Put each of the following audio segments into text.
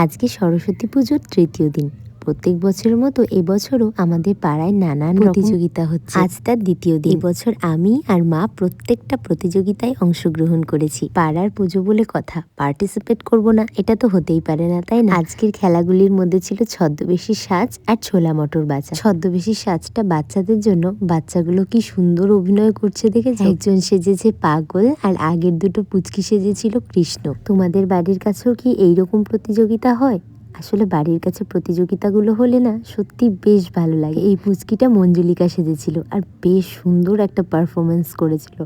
আজকে সরস্বতী পুজোর তৃতীয় দিন। প্রত্যেক বছরের মতো এবছরও আমাদের পাড়ায় নানান প্রতিযোগিতা হচ্ছে। আজ তার দ্বিতীয় দিন। এবছর আমি আর মা প্রত্যেকটা প্রতিযোগিতায় অংশগ্রহণ করেছি। পাড়ার পুজো বলে কথা, পার্টিসিপেট করব না এটা তো হতেই পারে না, তাই না? আজকের খেলাগুলির মধ্যে ছিল ছদ্মবেশী সাজ আর ছোলা মটর বাজা। ছদ্মবেশী সাজটা বাচ্চাদের জন্য। বাচ্চাগুলো কি সুন্দর অভিনয় করছে দেখেছো? একজন সেজেছে পাগল আর আগের দুটো পুচকি সেজেছিল কৃষ্ণ। তোমাদের বাড়ির কাছেও কি এইরকম প্রতিযোগিতা হয়? আসলে বাড়ির কাছে প্রতিযোগিতাগুলো হলে না সত্যি বেশ ভালো লাগে। এই পুচকিটা মঞ্জুলিকা সেজেছিল আর বেশ সুন্দর একটা পারফরমেন্স করেছিল।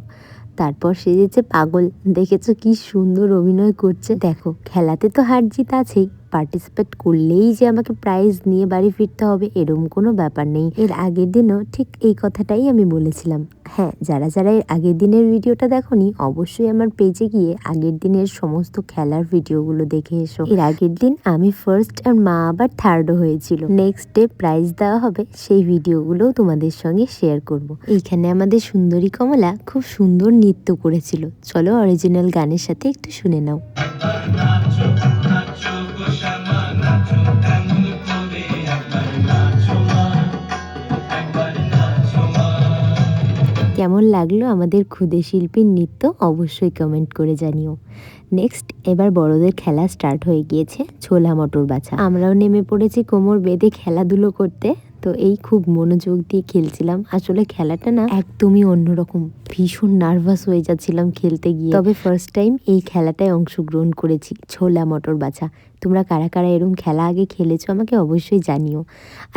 তারপর সেজেছে পাগল, দেখেছো কি সুন্দর অভিনয় করছে। দেখো, খেলাতে তো হার জিত আছেই, পার্টিসিপেট করলেই যে আমাকে প্রাইজ নিয়ে বাড়ি ফিরতে হবে এরকম কোনো ব্যাপার নেই। এর আগের দিনও ঠিক এই কথাটাই আমি বলেছিলাম। হ্যাঁ, যারা যারা এর আগের দিনের ভিডিওটা দেখোনি অবশ্যই আমার পেজে গিয়ে আগের দিনের সমস্ত খেলার ভিডিওগুলো দেখে এসো। এর আগের দিন আমি ফার্স্ট আর মা আবার থার্ডও হয়েছিল। নেক্সট ডে প্রাইজ দেওয়া হবে, সেই ভিডিওগুলো তোমাদের সঙ্গে শেয়ার করব। এইখানে আমাদের সুন্দরী কমলা খুব সুন্দর নৃত্য করেছিল। চলো অরিজিনাল গানের সাথে একটু শুনে নাও। কেমন লাগলো আমাদের ক্ষুদে শিল্পীর নৃত্য অবশ্যই কমেন্ট করে জানিও। নেক্সট এবার বড়দের খেলা স্টার্ট হয়ে গিয়েছে, ছোলা মটর বাছা। আমরাও নেমে পড়েছি কোমর বেঁধে খেলাধুলো করতে। তো এই খুব মনোযোগ দিয়ে খেলছিলাম। আসলে খেলাটা না একদমই অন্যরকম, ভীষণ নার্ভাস হয়ে যাচ্ছিলাম খেলতে গিয়ে। তবে ফার্স্ট টাইম এই খেলাটায় অংশগ্রহণ করেছি, ছোলা মটর বাছা। তোমরা কারা কারা এরকম খেলা আগে খেলেছো আমাকে অবশ্যই জানিও।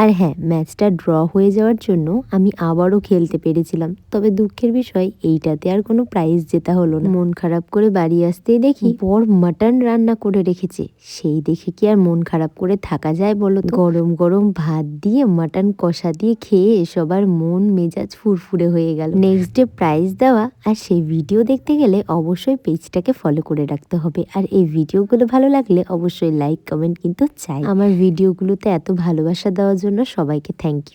আর হ্যাঁ, ম্যাচটা ড্র হয়ে যাওয়ার জন্য আমি আবারও খেলতে পেরেছিলাম। তবে দুঃখের বিষয় এইটাতে আর কোনো প্রাইজ জেতা হলো না। মন খারাপ করে বাড়ি আসতেই দেখি বর মাটন রান্না করে রেখেছে। সেই দেখে কি আর মন খারাপ করে থাকা যায় বলো তো? গরম গরম ভাত দিয়ে মাটন কষা দিয়ে খেয়ে সবার মন মেজাজ ফুরফুরে হয়ে গেল। নেক্সট ডে প্রাইজ দেওয়া, আর সেই ভিডিও দেখতে গেলে অবশ্যই পেজটাকে ফলো করে রাখতে হবে। আর এই ভিডিওগুলো ভালো লাগলে অবশ্যই লাইক কমেন্ট কিন্তু চাই। আমার ভিডিওগুলোতে এত ভালোবাসা দেওয়ার জন্য সবাইকে থ্যাংক ইউ।